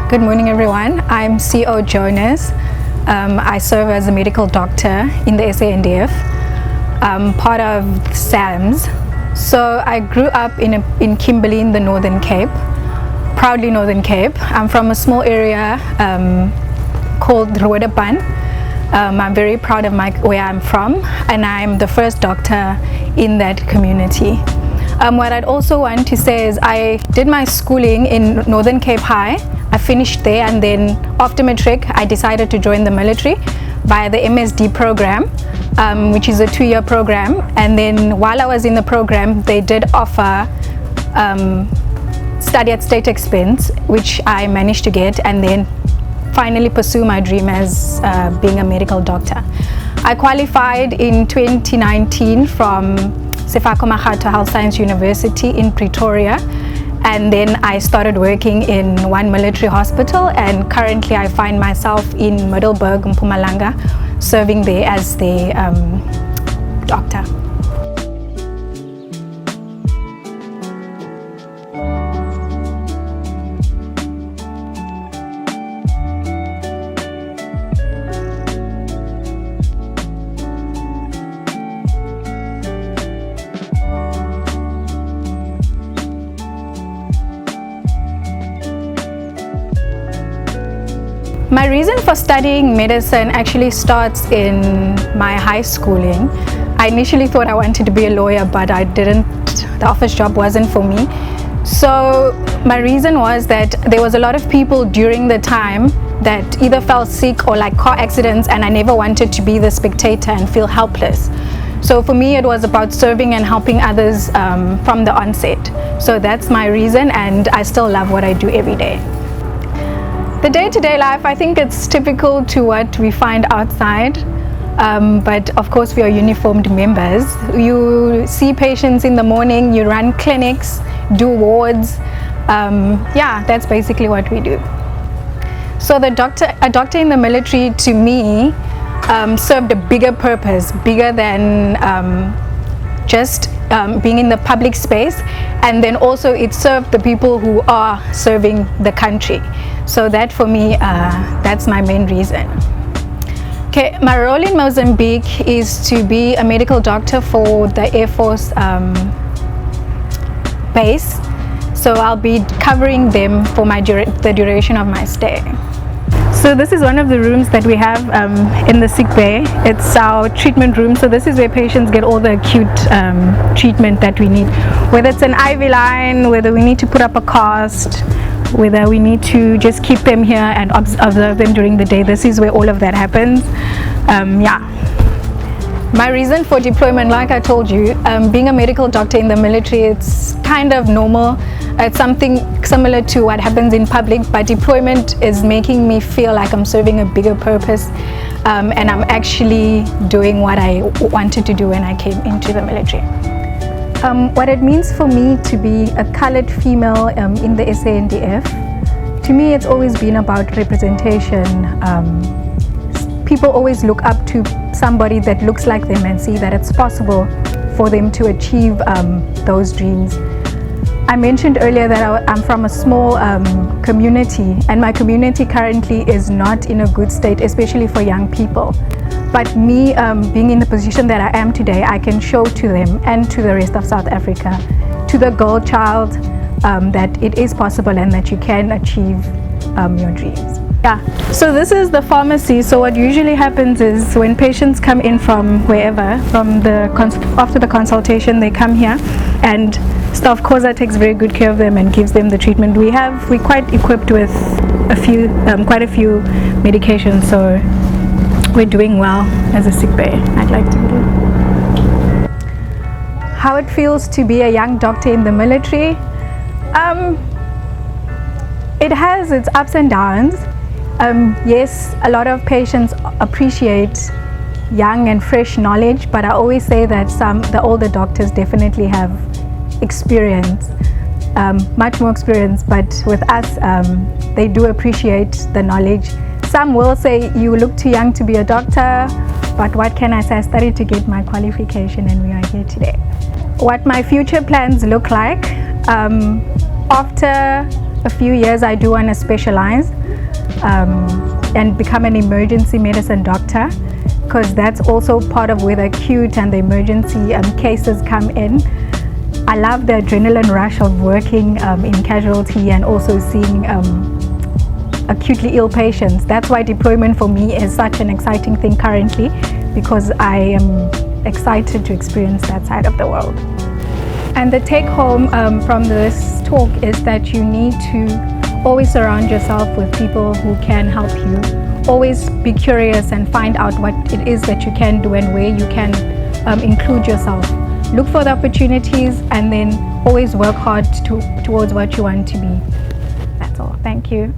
Good morning, everyone. I'm CO Jonas. I serve as a medical doctor in the SANDF, part of SAMS. So I grew up in Kimberley in the Northern Cape, proudly Northern Cape. I'm from a small area called Ruedepan. I'm very proud of where I'm from, and I'm the first doctor in that community. What I'd also want to say is I did my schooling in Northern Cape High. I finished there, and then after matric I decided to join the military via the MSD program, which is a 2-year program. And then while I was in the program, they did offer study at state expense, which I managed to get, and then finally pursue my dream as being a medical doctor. I qualified in 2019 from Sefako Makgatho Health Science University in Pretoria, and then I started working in one military hospital, and currently I find myself in Middelburg, Mpumalanga, serving there as the doctor. My reason for studying medicine actually starts in my high schooling. I initially thought I wanted to be a lawyer, but I didn't. The office job wasn't for me. So my reason was that there was a lot of people during the time that either fell sick or like car accidents, and I never wanted to be the spectator and feel helpless. So for me, it was about serving and helping others from the onset. So that's my reason, and I still love what I do every day. The day-to-day life, I think it's typical to what we find outside, but of course we are uniformed members. You see patients in the morning, you run clinics, do wards. Yeah, that's basically what we do. So a doctor in the military, to me, served a bigger purpose, bigger than just being in the public space, and then also it served the people who are serving the country. So that for me, that's my main reason. Okay, my role in Mozambique is to be a medical doctor for the Air Force base. So I'll be covering them for the duration of my stay. So this is one of the rooms that we have in the sick bay. It's our treatment room. So this is where patients get all the acute treatment that we need. Whether it's an IV line, whether we need to put up a cast, whether we need to just keep them here and observe them during the day. This is where all of that happens. Yeah. My reason for deployment, like I told you, being a medical doctor in the military, it's kind of normal. It's something similar to what happens in public, but deployment is making me feel like I'm serving a bigger purpose, and I'm actually doing what I wanted to do when I came into the military. What it means for me to be a colored female in the SANDF, to me it's always been about representation. People always look up to somebody that looks like them and see that it's possible for them to achieve those dreams. I mentioned earlier that I'm from a small community, and my community currently is not in a good state, especially for young people. But me being in the position that I am today, I can show to them and to the rest of South Africa, to the girl child, that it is possible and that you can achieve your dreams. Yeah, so this is the pharmacy. So what usually happens is when patients come in from wherever, after the consultation, they come here, and Staff Khoza takes very good care of them and gives them the treatment. We're quite equipped with quite a few medications, so we're doing well as a sick bay, I'd like to do. How it feels to be a young doctor in the military? It has its ups and downs. Yes, a lot of patients appreciate young and fresh knowledge, but I always say that the older doctors definitely have experience, much more experience, but with us, they do appreciate the knowledge. Some will say, you look too young to be a doctor, but what can I say? I studied to get my qualification, and we are here today. What my future plans look like, after a few years I do want to specialize and become an emergency medicine doctor, because that's also part of where the acute and the emergency cases come in. I love the adrenaline rush of working in casualty and also seeing acutely ill patients. That's why deployment for me is such an exciting thing currently, because I am excited to experience that side of the world. And the take home from this talk is that you need to always surround yourself with people who can help you. Always be curious and find out what it is that you can do and where you can include yourself. Look for the opportunities and then always work hard towards what you want to be. That's all. Thank you.